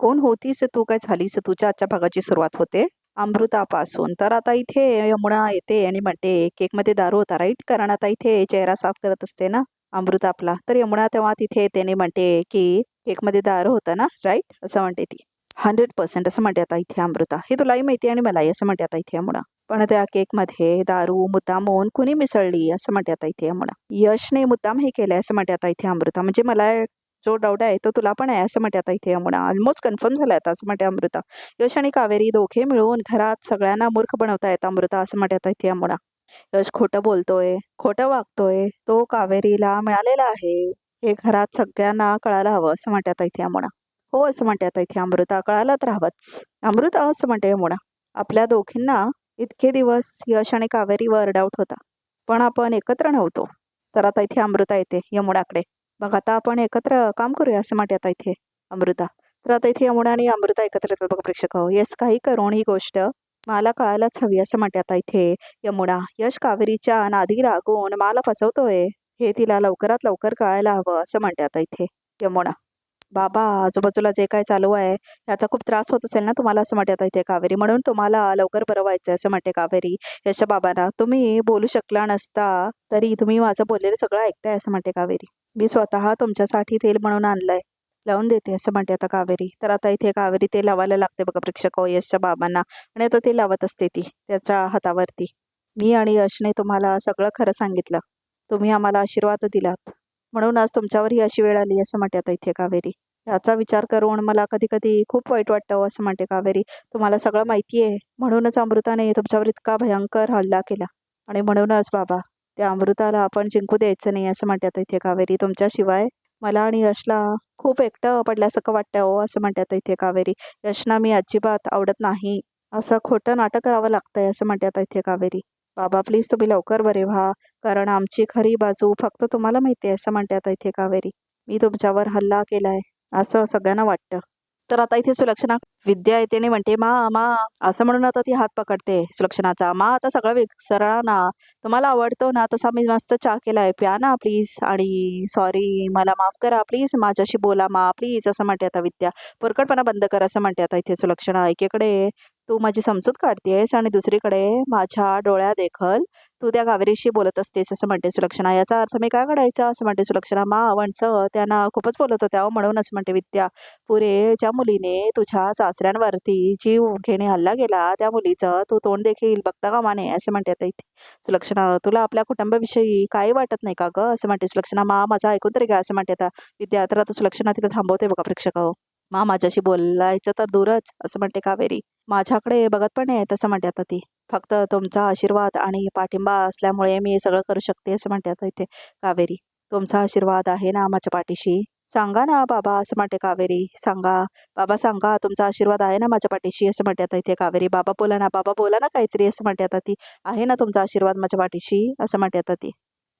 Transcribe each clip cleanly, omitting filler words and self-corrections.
कोण होतीस तू, काय झालीस तुझ्या आजच्या भागाची सुरुवात होते अमृतापासून. तर आता इथे यमुना येते आणि म्हणते केकमध्ये दारू होता राईट, कारण आता इथे चेहरा साफ करत असते ना अमृता आपला. तर यमुना तेव्हा तिथे येते आणि म्हणते की केकमध्ये दारू होतं ना राईट, असं म्हणते ती. 100% असं म्हणते आता इथे अमृता. हे तुलाही माहिती आणि मलाही, असं म्हणते आता इथे यमुना. पण त्या केकमध्ये दारू मुद्दामून कुणी मिसळली असं म्हणते आता इथे यमुना. यशने मुद्दाम हे केलंय असं म्हणते आता इथे अमृता. म्हणजे मला जो डाऊट आहे तो तुला पण आहे असं म्हणते आता इथे यमुना. ऑलमोस्ट कन्फर्म झालाय आता असं म्हणते अमृता. यश आणि कावेरी दोघे मिळून घरात सगळ्यांना मूर्ख बनवतायत अमृता, असं म्हणते आता इथे यमुना. यश खोटं बोलतोय, खोटं वागतोय, तो कावेरीला मिळालेला आहे, हे घरात सगळ्यांना कळायला हवं असं म्हणते आता इथे यमुना. हो असं म्हणते आता इथे अमृता, कळायला तर हवंच अमृता असं म्हणते यमुना. आपल्या दोघींना इतके दिवस यश आणि कावेरीवर डाऊट होता, पण आपण एकत्र नव्हतो. तर आता इथे अमृता येते यमुनाकडे. बघ आता आपण एकत्र काम करूया असं म्हणते आता इथे अमृता. तर आता इथे यमुना आणि अमृता एकत्र येतात बघा प्रेक्षक. येस, काही करून ही गोष्ट मला कळायलाच हवी असं म्हणते आता इथे यमुना. यश कावेरीच्या नादी लागून मला फसवतोय, हे तिला लवकरात लवकर कळायला हवं असं म्हणते आता इथे यमुना. बाबा, आजूबाजूला जे काय चालू आहे याचा खूप त्रास होत असेल ना तुम्हाला असं म्हणते आता इथे कावेरी. म्हणून तुम्हाला लवकर बरं व्हायचं असं म्हणते कावेरी यशच्या बाबांना. तुम्ही बोलू शकला नसता तरी तुम्ही माझं बोललेलं सगळं ऐकताय असं म्हणते कावेरी. मी स्वतः तुमच्यासाठी तेल म्हणून आणलंय, लावून देते असं म्हणते आता कावेरी. तर आता इथे कावेरी ते लावायला लागते बघा प्रेक्षक यशच्या बाबांना. आणि आता ते लावत असते ती त्याच्या हातावरती. मी आणि यशने तुम्हाला सगळं खरं सांगितलं, तुम्ही आम्हाला आशीर्वाद दिलात, म्हणून आज तुमच्यावर ही अशी वेळ आली असं म्हणते आता इथे कावेरी. याचा विचार करून मला कधी कधी खूप वाईट वाटतं असं म्हणते कावेरी. तुम्हाला सगळं माहिती आहे, म्हणूनच अमृताने तुमच्यावर इतका भयंकर हल्ला केला. आणि म्हणूनच बाबा, त्या अमृताला आपण जिंकू द्यायचं नाही असं म्हणते आता इथे कावेरी. तुमच्याशिवाय मला आणि यशला खूप एकटं पडल्यासारखं वाटतं हो असं म्हणते आता इथे कावेरी. यशना मी अजिबात आवडत नाही, असं खोटं नाटक करावं लागतंय असं म्हणते आता इथे कावेरी. बाबा प्लीज तुम्ही लवकर बरे व्हा, कारण आमची खरी बाजू फक्त तुम्हाला माहिती आहे असं म्हणते आता इथे कावेरी. मी तुमच्यावर हल्ला केलाय असं सगळ्यांना वाटतं. तर आता इथे सुलक्षणा विद्या येते आणि म्हणते मा मा असं म्हणून आता ती हात पकडते सुलक्षणाचा. मा आता सगळं विसरा ना, तुम्हाला आवडतो ना तसा मी मस्त चहा केलाय, प्या ना प्लीज. आणि सॉरी, मला माफ करा प्लीज, माझ्याशी बोला मा प्लीज असं म्हणते आता विद्या. परकटपणा बंद कर असं म्हणते आता इथे सुलक्षणा. एकीकडे तू माझी समजूत काढतेस आणि दुसरीकडे माझ्या डोळ्या देखल तू त्या कावेरीशी बोलत असतेस असं म्हणते सुलक्षणा. याचा अर्थ मी काय काढायचा असं म्हणते सुलक्षणा. मा वंच त्यांना खूपच बोलत होत्या म्हणून असं म्हणते विद्या. पुरे ज्या मुलीने तुझ्या सासऱ्यांवरती जीव घेणे हल्ला केला त्या मुलीचं तू तोंड देखील बघता कामा नये असं म्हणते आता इथे सुलक्षणा. तुला आपल्या कुटुंबाविषयी काही वाटत नाही का ग असं म्हणते सुलक्षणा. मा माझा ऐकून तरी घ्या असं म्हणते आता विद्या. तर आता सुलक्षणा तिला थांबवते बघा प्रेक्षक. मा माझ्याशी बोलायचं तर दूरच असं म्हणते कावेरी. माझ्याकडे बघत पण नाही तसं म्हणते आता ती. फक्त तुमचा आशीर्वाद आणि पाठिंबा असल्यामुळे मी हे सगळं करू शकते असं म्हणते आता इथे कावेरी. तुमचा आशीर्वाद आहे ना माझ्या पाठीशी, सांगा ना बाबा असं म्हणते कावेरी. सांगा बाबा, सांगा तुमचा आशीर्वाद आहे ना माझ्या पाठीशी असं म्हणते आता इथे कावेरी. बाबा बोला ना, बाबा बोला ना काहीतरी असं म्हणते आता ती. आहे ना तुमचा आशीर्वाद माझ्या पाठीशी असं म्हणते आता ती.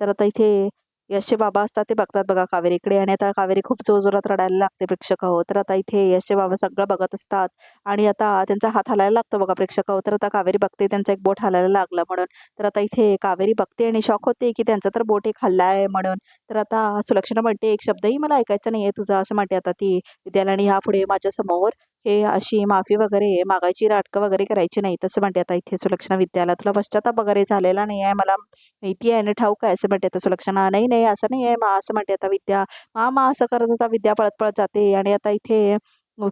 तर आता इथे यशचे बाबा असतात ते बघतात बघा कावेरीकडे. आणि आता कावेरी खूप जोरजोरात रडायला लागते प्रेक्षक हो. तर आता इथे यशचे बाबा सगळं बघत असतात आणि आता त्यांचा हात हलायला लागतो बघा प्रेक्षक हो. तर आता कावेरी बघते त्यांचं एक बोट हलायला लागलं म्हणून. तर आता इथे कावेरी बघते आणि शॉक होते की त्यांचा तर बोट एक हल्लाय म्हणून. तर आता सुलक्षणा म्हणते एक शब्दही मला ऐकायचा नाहीये तुझा असं म्हणते आता ती विद्याला. आणि ह्यापुढे माझ्यासमोर हे अशी माफी वगैरे मागायची नाटकं वगैरे करायची नाही तसं म्हणते आता इथे सुलक्षणा विद्याला. तुला पश्चाताप वगैरे झालेला नाही आहे मला माहिती आहे ना, ठाऊक आहे असं म्हणते आता सुलक्षणा. नाही नाही असं नाही आहे मा असं म्हणते आता विद्या. मा असं करत आता विद्या पळत पळत जाते. आणि आता इथे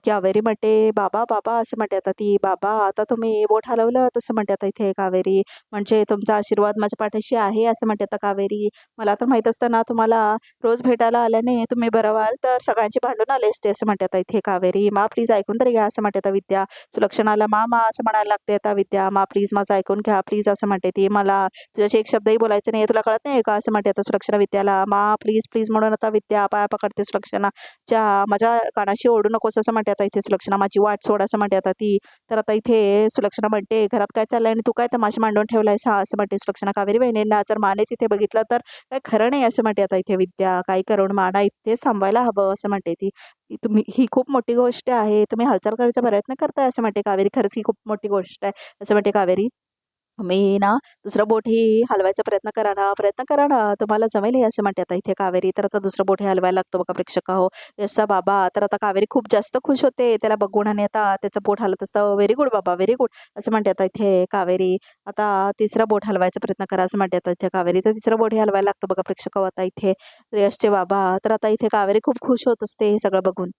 कावेरी म्हणते बाबा बाबा असं म्हणते आता ती. बाबा आता तुम्ही बोट हलवलं तसं म्हणते आता इथे कावेरी. म्हणजे तुमचा आशीर्वाद माझ्या पाठीशी आहे असं म्हणते आता कावेरी. मला तर माहित असतं ना तुम्हाला रोज भेटायला आल्याने तुम्ही बरं व्हाल तर सगळ्यांची भांडून आले असते असं म्हणते आता इथे कावेरी. मा प्लीज ऐकून तरी घ्या असं म्हणते आता विद्या. सुलक्षणाला मा असं म्हणायला लागते आता विद्या. मा प्लीज माझं ऐकून घ्या प्लीज असं म्हणते ती. मला तुझ्याशी एक शब्दही बोलायचं नाही, तुला कळत नाही का असं म्हणते आता सुलक्षणा विद्याला. मा प्लीज प्लीज म्हणून आता विद्या पाया पकडते सुलक्षणा. माझ्या कानाशी ओढू नकोस असं म्हणते आता इथे सुलक्षणा. माझी वाट सोड असं म्हणते आता ती. तर आता इथे सुलक्षणा म्हणते घरात काय चाललंय आणि तू काय तमाशा मांडून ठेवलायस हा असं म्हणते सुलक्षणा. कावेरी बहिणींना जर माने तिथे बघितलं तर काय खरं नाही असं म्हणते आता इथे विद्या. काही करून माना इथेच थांबायला हवं असं म्हणते ती. तुम्ही ही खूप मोठी गोष्ट आहे, तुम्ही हालचाल करायचा प्रयत्न करताय असं म्हणते कावेरी. खरंच ही खूप मोठी गोष्ट आहे असं म्हणते कावेरी. मी ना दुसरं बोटही हलवायचा प्रयत्न करा ना, तुम्हाला जमेल हे असं म्हणते आता इथे कावेरी. तर आता दुसरं बोट हे हलवायला लागतो बघा प्रेक्षक हो. यशचा बाबा तर आता कावेरी खूप जास्त खुश होते त्याला बघून आणि आता त्याचं बोट हलत असतं. व्हेरी गुड बाबा, व्हेरी गुड असं म्हणते आता इथे कावेरी. आता तिसरा बोट हलवायचा प्रयत्न करा असं म्हणते आता इथे कावेरी. तर तिसरं बोट हे हलवायला लागतं बघा प्रेक्षक हो. आता इथे यशचे बाबा तर आता इथे कावेरी खूप खुश होत असते हे सगळं बघून.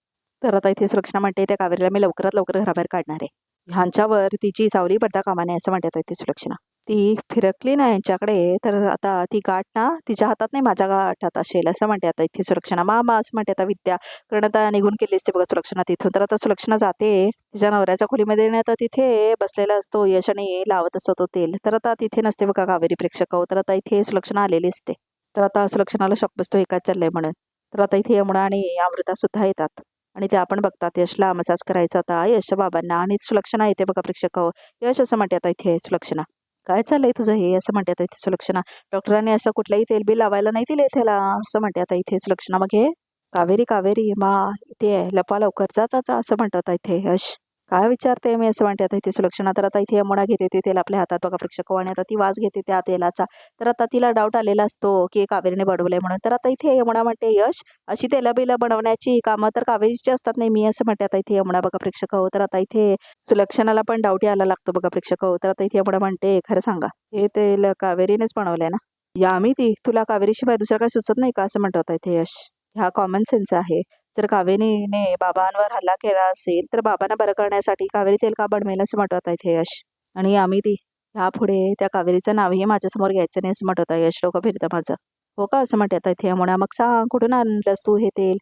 तर आता इथे सुलक्षणा म्हणते त्या कावेरीला मी लवकरात लवकर घराबाहेर काढणार आहे. ह्यांच्यावर तिची सावली पडता कामा नये असं म्हणते आता इथे सुलक्षणा. ती फिरकली ना यांच्याकडे तर आता ती गाठ ना तिच्या हातात नाही माझ्या हातात असेल असं म्हणते आता इथे सुलक्षणा. मामा असं म्हणते आता विद्या. कारण आता निघून गेली असते बघा सुलक्षणा तिथून. तर आता सुलक्षणा जाते तिच्या नवऱ्याच्या खोलीमध्ये आणि आता तिथे बसलेला असतो यश आणि लावत असतो तो तेल. तर आता तिथे नसते बघा कावेरी प्रेक्षक हो. तर आता इथे सुलक्षणा आलेली असते. तर आता सुलक्षणाला शॉक बसतो हे काय चाललंय म्हणून. तर आता इथे यमुना आणि अमृता सुद्धा येतात आणि ते आपण बघतात यशला मसाज करायचा होता यशच्या बाबांना आणि सुलक्षणा येते बघा प्रेक्षक हो. यश असं म्हणते आता इथे सुलक्षणा. काय चाललंय तुझं हे असं म्हणते आता इथे सुलक्षणा. डॉक्टरांनी असं कुठलंही तेल बी लावायला नाही दिले त्याला असं म्हणते आता इथे सुलक्षणा. मग हे कावेरी कावेरी मा इथे लपा लवकर जा जा जा असं म्हणतात इथे यश. काय विचारते मी असं म्हणते आता इथे सुलक्षणा. तर आता इथे यमुना घेते ते तेल आपल्या हातात बघा प्रेक्षक आणि आता ती वास घेते त्या तेलाचा. तर आता तिला डाऊट आलेला असतो की कावेरीने बनवलंय म्हणून. तर आता इथे यमुना म्हणते यश अशी तेलबिलं बनवण्याची कामं तर कावेरीची असतात नाही मी असं म्हणते आता इथे यमुना बघा प्रेक्षक हो. तर आता इथे सुलक्षणाला पण डाऊट यायला लागतो बघा प्रेक्षक हो. तर आता इथे यमुना म्हणते खरं सांगा हे तेल कावेरीनेच बनवलंय ना. या मी ती तुला कावेरीशिवाय दुसरं काही सुचत नाही का असं म्हणतो आता इथे यश. हा कॉमन सेन्स आहे. जर कावेरीने बाबांवर हल्ला केला असेल तर बाबांना बरं करण्यासाठी कावेरी तेल का बनवेल असं म्हणतो आता इथे यश. आणि आम्ही ती ह्यापुढे त्या कावेरीचं नावही माझ्यासमोर घ्यायचं नाही असं म्हणत होता यश. डोकं फिरतं माझं. हो का असं म्हणते आता इथे यमुना. मग सांग कुठून आणलंस तू हे तेल.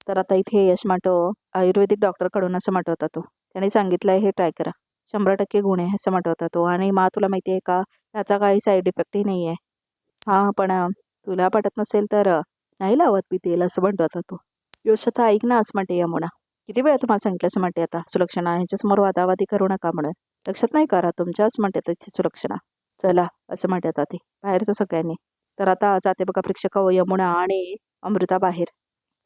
तर आता इथे यश म्हणतो आयुर्वेदिक डॉक्टरकडून असं म्हणत होता तो. त्याने सांगितलंय हे ट्राय करा 100% गुण आहे असं म्हणत होता तो. आणि मा तुला माहिती आहे का त्याचा काही साईड इफेक्टही नाही आहे. हां पण तुला पटत नसेल तर नाही लावत मी तेल असं म्हणत होता तो. यश आता ऐक ना असं म्हणते यमुना. किती वेळा तुम्हाला सांगितलं असं म्हणते आता सुलक्षणा. ह्यांच्यासमोर वादावादी करू नका म्हणून. लक्षात नाही करा तुमच्या असं म्हणते इथे सुलक्षणा. चला असं म्हणते आता ते बाहेरचं सगळ्यांनी. तर आता जाते बघा प्रेक्षक हो यमुना आणि अमृता बाहेर.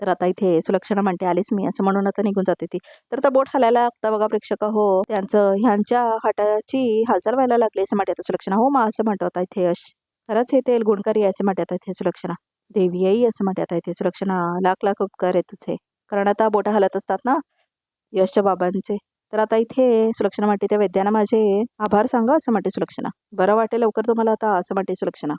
तर आता इथे सुलक्षणा म्हणते आलीच मी असं म्हणून आता निघून जाते ती. तर आता बोट हलायला लागतं बघा प्रेक्षक हो. त्यांचं ह्यांच्या हाताची हालचाल व्हायला लागली असं म्हणते आता सुलक्षणा. हो मा असं म्हणतो आता इथे यश. खरंच हे तेल गुणकारी आहे असं म्हणते आता इथे सुलक्षणा. देवी आई असं म्हणते आता इथे सुलक्षणा. लाख लाख उपकार आहे तुझे. कारण आता बोटं हलत असतात ना यशच्या बाबांचे. तर आता इथे सुलक्षणा म्हणते त्या वैद्यांना माझे आभार सांगा असं म्हणते सुलक्षणा. बरं वाटेल लवकर तुम्हाला आता असं म्हणते सुलक्षणा.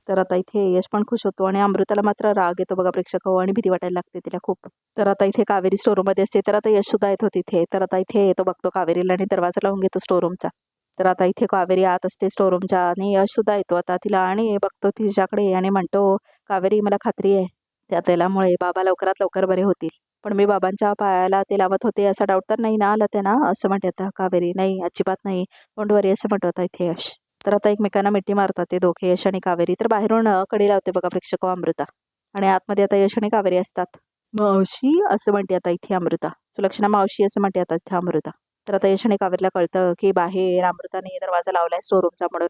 तर आता इथे यश पण खुश होतो आणि अमृताला मात्र राग येतो बघा प्रेक्षक हो आणि भीती वाटायला लागते तिला खूप. तर आता इथे कावेरी स्टोरूममध्ये असते. तर आता यश सुद्धा येतो तिथे. तर आता इथे येतो बघतो कावेरीला आणि दरवाजा लावून घेतो स्टोरूमचा. तर आता इथे कावेरी आत असते स्टोरूमच्या आणि यश सुद्धा येतो आता तिला आणि बघतो तिच्याकडे आणि म्हणतो कावेरी मला खात्री आहे त्या तेलामुळे बाबा लवकरात लवकर बरे होतील. पण मी बाबांच्या पायाला ते लावत होते असा डाऊट तर नाही ना आला त्यांना असं म्हणते आता कावेरी. नाही अजिबात नाही डोंट वरी असं म्हणतो आता इथे यश. तर आता एकमेकांना मिठी मारतात ते दोघे यश आणि कावेरी. तर बाहेरून कडी लावते बघा प्रेक्षक अमृता. आणि आतमध्ये आता यश आणि कावेरी असतात. मावशी असं म्हणते आता इथे अमृता. सुलक्षणा मावशी असं म्हणते आता इथे अमृता. तर आता यश आणि कावेरीला कळतं की बाहेर अमृताने दरवाजा लावलाय स्टोरूमचा म्हणून.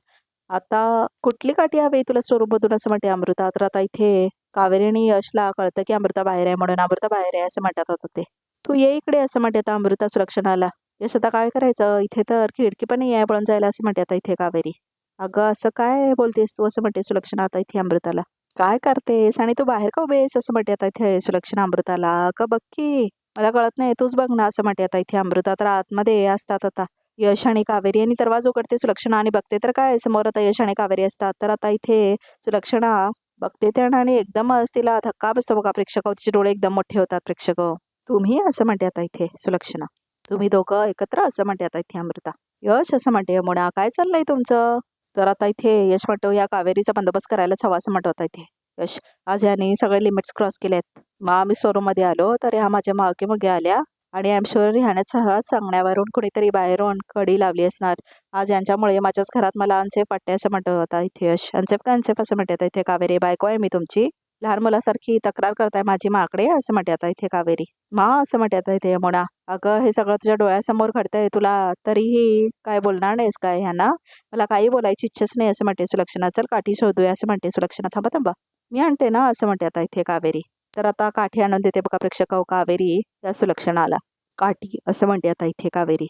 आता कुठली काठी हवी तुला स्टोरूममधून असं म्हणते अमृता. तर आता इथे कावेरी आणि यशला कळतं की अमृता बाहेर आहे म्हणून अमृता बाहेर आहे असं म्हणतात होतं ते. तू ये इकडे असं म्हणते आता अमृता सुलक्षणाला. यश आता काय करायचं इथे तर खिडकी पण नाही आहे पळून जायला असं म्हणते आता इथे कावेरी. अगं असं काय बोलतेस तू असं म्हणते सुलक्षणा आता इथे अमृताला. काय करतेस आणि तू बाहेर का उभी आहेस असं म्हणते आता इथे सुलक्षणा अमृताला. का बघ की मला कळत नाही तूच बघ ना असं म्हणते आता इथे अमृता. तर आतमध्ये असतात आता यश आणि कावेरी आणि दरवाजा उघडते सुलक्षणा आणि बघते तर काय समोर आता यश आणि कावेरी असतात. तर आता इथे सुलक्षणा बघते त्या आणि एकदमच तिला धक्का बसतो बघा प्रेक्षक. तिचे डोळे एकदम मोठे होतात प्रेक्षक. तुम्ही असं म्हणते आता इथे सुलक्षणा. तुम्ही दोघं एकत्र असं म्हणते आता इथे अमृता. यश असं म्हणते यमुना काय चाललंय तुमचं. तर आता इथे यश म्हणतो या कावेरीचा बंदोबस्त करायलाच हवा असं म्हणतो आता इथे यश. आज याने सगळे लिमिट्स क्रॉस केलेत. मग आम्ही शोरूममध्ये आलो तर ह्या माझ्या मागे मागे आल्या आणि आय एम शुअर ह्याण्याचा सांगण्यावरून कुणीतरी बाहेरून कडी लावली असणार. आज यांच्यामुळे माझ्याच घरात मला अनसेफ वाटते असं म्हणत होता इथे यश. अनसेफ का अनसेफ असं म्हणते आता इथे कावेरी. बायको आहे मी तुमची. लहान मुलासारखी तक्रार करताय माझी माकडे असं म्हणते आता इथे कावेरी. मा असं म्हणते आता इथे यमुना. अगं हे सगळं तुझ्या डोळ्यासमोर घडतंय तुला तरीही काय बोलणार नाहीस काय ह्यांना. मला काही बोलायची इच्छाच नाही असं म्हणते सुलक्षणा. चल काठी शोधूया असं म्हणते सुलक्षणा. थांबा थांबा मी आणते ना असं म्हणते आता इथे कावेरी. तर आता काठी आणून देते बघा प्रेक्षक कावेरी त्या सुलक्षणाला. काठी असं म्हणते आता इथे कावेरी.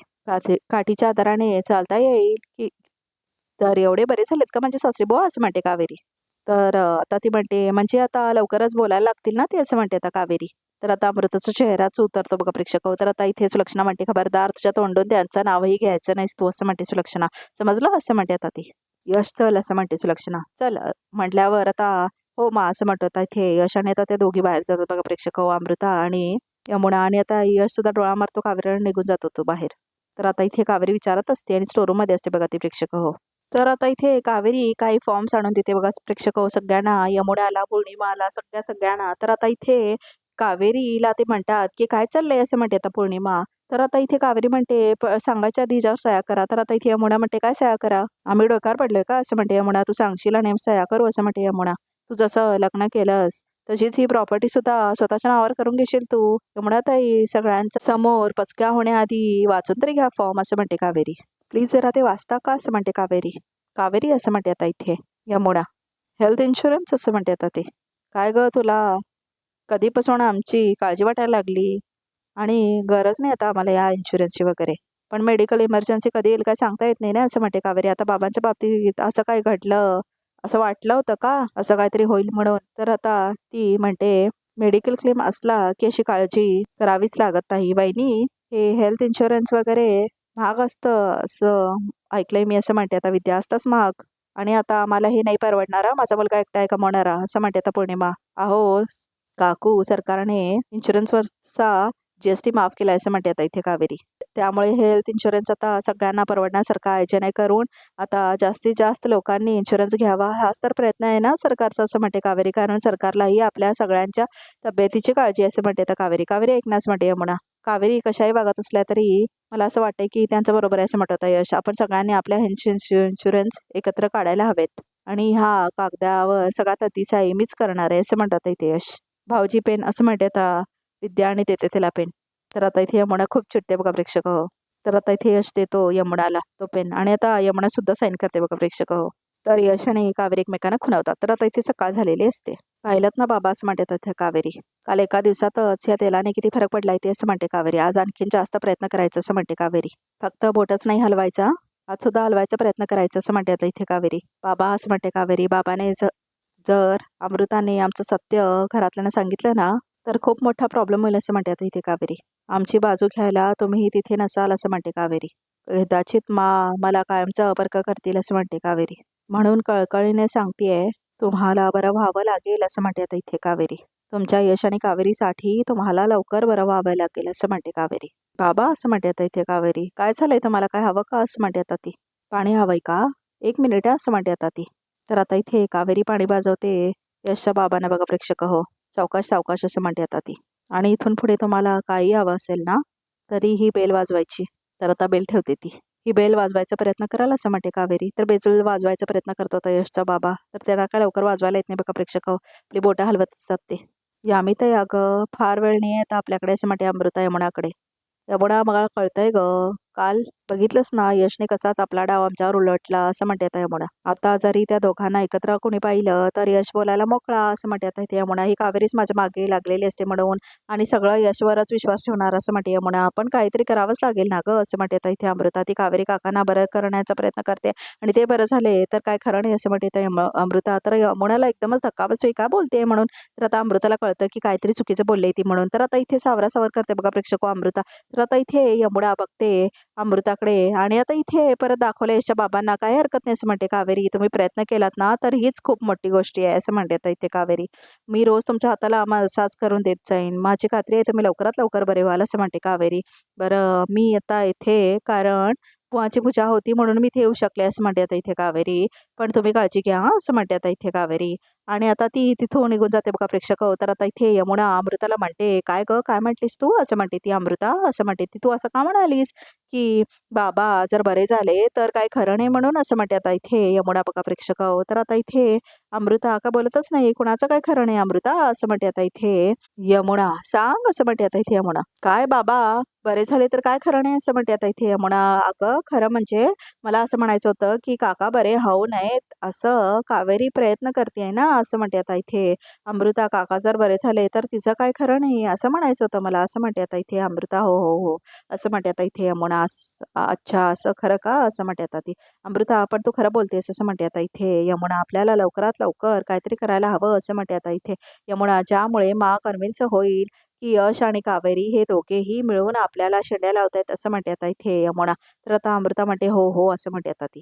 काठीच्या आधाराने चालता येईल की तर एवढे बरे झालेत का माझे सासरे बुवा असं म्हणते कावेरी. तर आता ती म्हणते म्हणजे आता लवकरच बोलायला लागतील ना ते असं म्हणते आता कावेरी. तर आता अमृताचा चेहराच उतरतो बघा प्रेक्षक हो. तर आता इथे सुलक्षणा म्हणते खबरदार तुझ्या तोंडून त्यांचं नावही घ्यायचं नाहीस तू असं म्हणते सुलक्षणा. समजलं असं म्हणते आता ती. यश चल असं म्हणते सुलक्षणा. चल म्हटल्यावर आता हो मा असं म्हणतो आता इथे यश आणि आता ते दोघी बाहेर जातात बघा प्रेक्षक हो. अमृता आणि यमुना आणि आता यश सुद्धा डोळा मारतो कावेरीवर निघून जातो तो बाहेर. तर आता इथे कावेरी विचारत असते आणि स्टोरूम मध्ये असते बघा ती प्रेक्षक हो. तर आता इथे कावेरी काही फॉर्म्स आणून देते बघा प्रेक्षक हो सगळ्यांना यमुनाला पौर्णिमाला सगळ्यांना. तर आता इथे कावेरीला ते म्हणतात की काय चाललंय असं म्हणते आता पौर्णिमा. तर आता इथे कावेरी म्हणते सांगायच्या आधी हिच्यावर सह्या करा. तर आता इथे यमुना म्हणते काय सह्या करा आम्ही डोक्यावर पडलोय का असं म्हणते यमुना. तू सांगशील आणि सह्या करू असं म्हणते यमुना. तू जसं लग्न केलंस तशीच ही प्रॉपर्टी सुद्धा स्वतःच्या नावावर करून घेशील तू. यमुना ताई सगळ्यांच्या समोर पचक्या होण्याआधी वाचून तरी घ्या फॉर्म असं म्हणते कावेरी. प्लीज जरा ते वाचता का असं म्हणते कावेरी. कावेरी असं म्हणते आता इथे यमुना. हेल्थ इन्शुरन्स असं म्हणते आता ते. काय ग तुला कधीपासून आमची काळजी वाटायला लागली आणि गरज नाही आता आम्हाला या इन्शुरन्सची वगैरे. पण मेडिकल इमर्जन्सी कधी येईल काय सांगता येत नाही ना असं म्हणते कावेरी. आता बाबांच्या बाबतीत असं काय घडलं असं वाटलं होतं का असं काहीतरी होईल म्हणून. तर आता ती म्हणते मेडिकल क्लेम असला की अशी काळजी करावीच लागत नाही वहिनी. हे हेल्थ इन्शुरन्स वगैरे महाग असतं असं ऐकलंय मी असं म्हणते आता विद्या. असताच महाग आणि आता आम्हाला हे नाही परवडणारा माझा मुलगा एकटा आहे कमवणारा असं म्हणते आता पौर्णिमा. अहो काकू सरकारने इन्शुरन्सवरचा जीएसटी माफ केला असं म्हणते आता इथे कावेरी. त्यामुळे हेल्थ इन्शुरन्स आता सगळ्यांना परवडण्यासारखा आहे जेणेकरून आता जास्तीत जास्त लोकांनी इन्शुरन्स घ्यावा हाच तर प्रयत्न आहे ना सरकारचा असं म्हणते कावेरी. कारण सरकारलाही आपल्या सगळ्यांच्या तब्येतीची काळजी असं म्हणते आता कावेरी. कावेरी ऐकण्यास म्हणते यमुना. कावेरी कशाही वागत असल्या तरी मला असं वाटतंय की त्यांचं बरोबर आहे असं म्हणत होता यश. आपण सगळ्यांनी आपल्या इन्शुरन्स एकत्र काढायला हवेत आणि ह्या कागदावर सगळा ततीसाई मीच करणार आहे असं म्हणतात इथे यश. भाऊजी पेन असं म्हणते आता विद्या आणि देते तिला पेन. तर आता इथे यमुना खूप चिडते बघा प्रेक्षक हो. तर आता इथे यश देतो यमुनाला तो पेन आणि आता यमुना सुद्धा साईन करते बघा प्रेक्षक हो. तर यश आणि कावेरी एकमेकांना खुणावतात. तर आता इथे सकाळ झालेली असते. पाहिलं ना बाबा असं म्हणते इथे कावेरी. काल एका दिवसातच या तेलाने किती फरक पडलाय ते असं म्हणते कावेरी. आज आणखीन जास्त प्रयत्न करायचा असं म्हणते कावेरी. फक्त बोटच नाही हलवायचा आज सुद्धा हलवायचा प्रयत्न करायचा असं म्हणते आता इथे कावेरी. बाबा असं म्हणते कावेरी. बाबाने जर अमृताने आमचं सत्य घरातल्यांना सांगितलं ना तर खूप मोठा प्रॉब्लेम होईल असं म्हणते आता इथे कावेरी. आमची बाजू घ्यायला तुम्हीही तिथे नसाल असं म्हणते कावेरी. कदाचित मला कायमचा अपरक करतील असं म्हणते कावेरी. म्हणून कळकळीने सांगतेय तुम्हाला बरं व्हावं लागेल असं म्हणते आता इथे कावेरी. तुमच्या यश आणि कावेरीसाठी तुम्हाला लवकर बरं व्हावं लागेल असं म्हणते कावेरी. बाबा असं म्हणते आता इथे कावेरी. काय झालंय तुम्हाला काय हवं का असं म्हणते आता ती. पाणी हवंय का 1 मिनिट असं म्हणते आता ती. तर आता इथे कावेरी पाणी वाजवते यशच्या बाबांना बघा प्रेक्षक हो. सावकाश सावकाश असं म्हणते आता ती. आणि इथून पुढे तुम्हाला काही हवं असेल ना तरी ही बेल वाजवायची. तर आता बेल ठेवते ती. ही बेल वाजवायचा प्रयत्न कराल असं म्हणते कावेरी. तर बेल वाजवायचा प्रयत्न करतो होता यशचा बाबा. तर त्यांना काय लवकर वाजवायला येत नाही बघा प्रेक्षक हो. आपली बोटं हलवत असतात ते. यामित अगं फार वेळ नाही आता आपल्याकडे असं म्हणते अमृता यमुनाकडे. यमुना मला कळतंय ग. काल बघितलंस ना यशने कसाच आपला डाव आमच्यावर उलटला असं म्हणते आता यमुना. आता जरी त्या दोघांना एकत्र कोणी पाहिलं तर यश बोलायला मोकळा असं म्हणते आता इथे यमुना. ही कावेरीच माझ्या मागे लागलेली असते म्हणून आणि सगळं यशवरच विश्वास ठेवणार असं म्हणते यमुना. आपण काहीतरी करावंच लागेल ना ग असं म्हणते आता इथे अमृता. ती कावेरी काकांना बरं करण्याचा प्रयत्न करते आणि ते बरं झाले तर काय खरं नाही असं म्हणते आता अमृता. तर यमुनाला एकदमच धक्का बसतोय का बोलते म्हणून. तर आता अमृताला कळतं की काहीतरी चुकीचं बोलले ती म्हणून. तर आता इथे सावरासावर करते बघा प्रेक्षक अमृता. तर आता इथे यमुना बघते अमृताकडे आणि आता इथे परत दाखवलं यशच्या बाबांना. काही हरकत नाही असं म्हणते कावेरी. तुम्ही प्रयत्न केलात ना तर हीच खूप मोठी गोष्ट आहे असं म्हणते आता इथे कावेरी. मी रोज तुमच्या हाताला मसाज करून देत जाईन. माझी खात्री आहे तुम्ही लवकरात लवकर बरे व्हाल असं म्हणते कावेरी. बरं मी आता इथे कारण बुवाची पूजा होती म्हणून मी इथे येऊ शकले असं म्हणते आता इथे कावेरी. पण तुम्ही काळजी घ्या हां असं म्हणते आता इथे कावेरी. आणि आता ती तिथून निघून जाते बघा प्रेक्षक. तर आता इथे यमुना अमृताला म्हणते काय ग काय म्हटलीस तू असं म्हणते ती अमृता. असं म्हणते ती. तू असं का म्हणालीस की बाबा जर बरे झाले तर काय खरं नाही म्हणून असं म्हणते आता इथे यमुना बघा प्रेक्षक. तर आता इथे अमृता का बोलतच नाही. कुणाचं काय खरं नाही अमृता असं म्हणते आता इथे यमुना. सांग असं म्हणते आता इथे यमुना. काय बाबा बरे झाले तर काय खरं नाही असं म्हणते आता इथे यमुना. अगं खरं म्हणजे मला असं म्हणायचं होतं की काका बरे होऊ नयेत असं कावेरी प्रयत्न करते ना असं म्हणते आता इथे अमृता. काका जर बरे झाले तर तिचं काय खरं नाही असं म्हणायचं होतं मला असं म्हणते आता इथे अमृता. हो हो हो असं म्हणते आता इथे यमुना. अच्छा असं खरं का असं म्हणते आता ती अमृता. आपण तू खरं बोलतेस असं म्हणते आता इथे यमुना. आपल्याला लवकरात लवकर काहीतरी करायला हवं असं म्हणते आता इथे यमुना. ज्यामुळे कन्व्हिन्स होईल की यश आणि कावेरी हे दोघेही मिळून आपल्याला शेंड्या लावतायत असं म्हणते आता इथे यमुना. तर आता अमृता म्हणते हो हो असं म्हणते आता ती.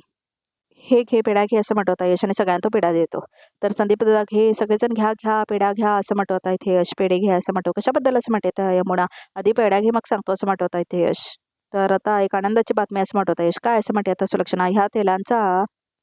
हे घे पेढा घे असं म्हणत होता यश आणि सगळ्यांना तो पेढा देतो. तर संदीप दादा घे सगळेजण घ्या घ्या पेढा घ्या असं म्हणत होता इथे यश. पेढे घे असं म्हणतो. कशाबद्दल असं म्हणते आता यमुना. आधी पेढा घे मग सांगतो असं म्हणत होता इथे यश. तर आता एक आनंदाची बातमी असं म्हणत होता यश. काय असं म्हणते आता सुलक्षणा. ह्या तेलांचा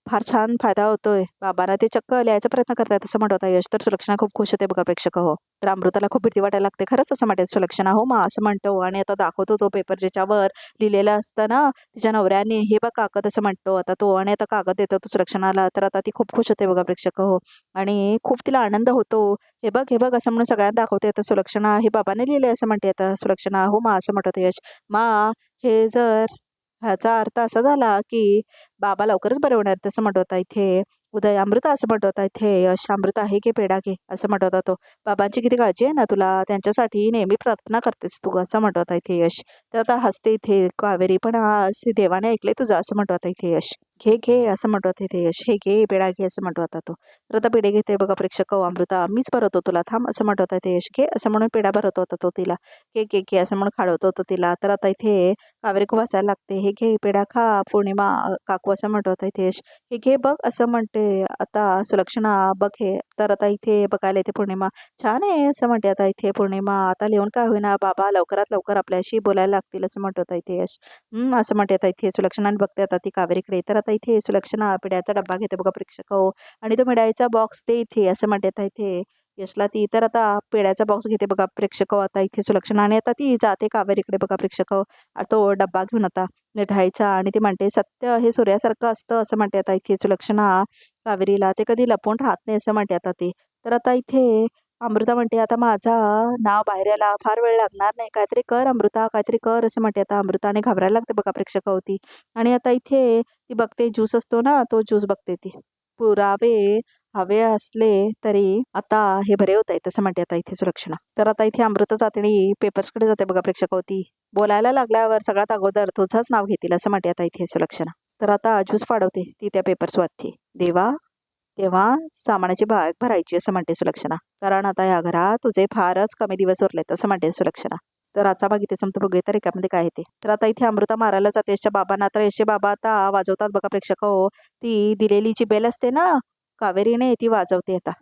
फार छान फायदा होतोय. बाबांना ते चक्क लिहायचा प्रयत्न करतायत असं म्हणत होता यश. तर सुलक्षणा खूप खुश होते बघा प्रेक्षक हो. तर अमृताला खूप भीती वाटायला लागते. खरंच असं म्हणते सुलक्षणा. हो मा असं म्हणतो आणि आता दाखवतो तो पेपर ज्याच्यावर लिहिलेलं असतं ना तिच्या नवऱ्याने. हे बघ कागद असं म्हणतो आता तो आणि आता कागद देतो तो सुलक्षणाला. तर आता ती खूप खुश होते बघा प्रेक्षक हो. आणि खूप तिला आनंद होतो. हे बघ असं म्हणून सगळ्यांना दाखवते आता सुलक्षणा. हे बाबाने लिहिले असं म्हणते आता सुलक्षणा. हो मा असं म्हणत होते यश. मा हे जर ह्याचा अर्थ असा झाला की बाबा लवकरच बरे होणार तसं म्हणत होता इथे उदय. अमृता असं म्हणत होता इथे यश. अमृता हे घे पेढा घे असं म्हणत होता तो. बाबांची किती काळजी आहे ना तुला. त्यांच्यासाठी नेहमी प्रार्थना करतेस तू असं म्हणत होता इथे यश. तर आता हसते इथे कावेरी. पण आज देवाने ऐकले तुझं असं म्हणत होता इथे यश. घे घे असं म्हणत होते इथे यश. हे घे पेढा घे असं म्हणत होता तो. तर आता पेढे घेते बघा प्रेक्षक हो. अमृता मीच भरवतो तुला थांब असं म्हणत होता इथे यश. घे असं म्हणून पेढा भरवत होता तो तिला. घे असं म्हणून खाडवत होतं तिला. तर आता इथे कावेरी खूप हसायला लागते. हे घे पेढा खा पौर्णिमा. काकू असं म्हणत होता इथे यश. हे घे बघ असं म्हणते आता सुलक्षणा. बघ हे. तर आता इथे बघायला येते पौर्णिमा. छान आहे असं म्हणते आता इथे पौर्णिमा. आता लिहून काय होईना बाबा लवकरात लवकर आपल्याशी बोलायला लागतील असं म्हणत होता इथे यश. असं म्हणते आता इथे सुलक्षणाने बघते आता ती कावेरीकडे. तर आता इथे सुलक्षणा पिढ्याचा डब्बा घेते बघा प्रेक्षक हो. आणि तो मिठाईचा बॉक्स दे इथे असं म्हणते आता इथे यशला ती. तर आता पेढ्याचा बॉक्स घेते बघा प्रेक्षक हो आता इथे सुलक्षणा. आणि आता ती जाते कावेरीकडे बघा प्रेक्षक हो. तो डब्बा घेऊन आता मिठाईचा. आणि ती म्हणते सत्य हे सूर्यासारखं असतं असं म्हणते आता इथे सुलक्षणा कावेरीला. ते कधी लपवून राहत नाही असं म्हणते आता ती. तर आता इथे अमृता म्हणते आता माझा नाव बाहेर यायला फार वेळ लागणार नाही. काहीतरी कर अमृता काहीतरी कर असं म्हणते आता अमृताने. घाबरायला लागते बघा प्रेक्षक होती. आणि आता इथे ती बघते ज्यूस असतो ना तो ज्यूस बघते ती. पुरावे हवे असले तरी आता हे बरे होत आहे तसं म्हणते आता इथे सुलक्षणा. तर आता इथे अमृता जाते आणि पेपर्सकडे जाते बघा प्रेक्षक होती. बोलायला लागल्यावर सगळ्यात अगोदर तुझंच नाव घेतील असं म्हणते आता इथे सुलक्षणा. तर आता ज्यूस पाडवते ती त्या पेपर्स वाचते. देवा तेव्हा सामानाची बॅग भरायची असं म्हणते सुलक्षणा. कारण आता या घरात तुझे फारच कमी दिवस उरलेत असं म्हणते सुलक्षणा. तर आजचा भाग इथे संपतो. बघूया तर एकामध्ये काय येते. तर आता इथे अमृता मारायला जाते यशच्या बाबांना. तर यशचे बाबा आता वाजवतात बघा प्रेक्षक हो. ती दिलेली जी बेल असते ना कावेरीने ती वाजवते आता.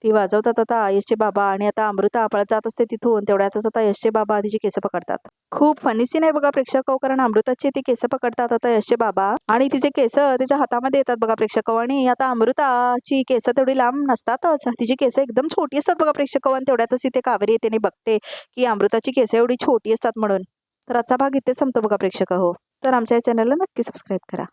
ती वाजवतात आता यशचे बाबा. आणि आता अमृता पळत जात असते तिथून. तेवढ्यातच आता यशचे बाबा तिची केस पकडतात. खूप फनी सीन आहे बघा प्रेक्षक हो. कारण अमृताचे ती केस पकडतात आता यशचे बाबा. आणि तिचे केस त्याच्या हातामध्ये येतात बघा प्रेक्षक. आणि आता अमृताची केस तेवढी लांब नसतातच. तिची केस एकदम छोटी असतात बघा प्रेक्षक. आणि तेवढ्यातच इथे कावेरी येते आणि बघते की अमृताची केस एवढी छोटी असतात म्हणून. तर आजचा भाग इथे संपतो बघा प्रेक्षक हो. तर आमच्या चॅनलला नक्की सबस्क्राईब करा.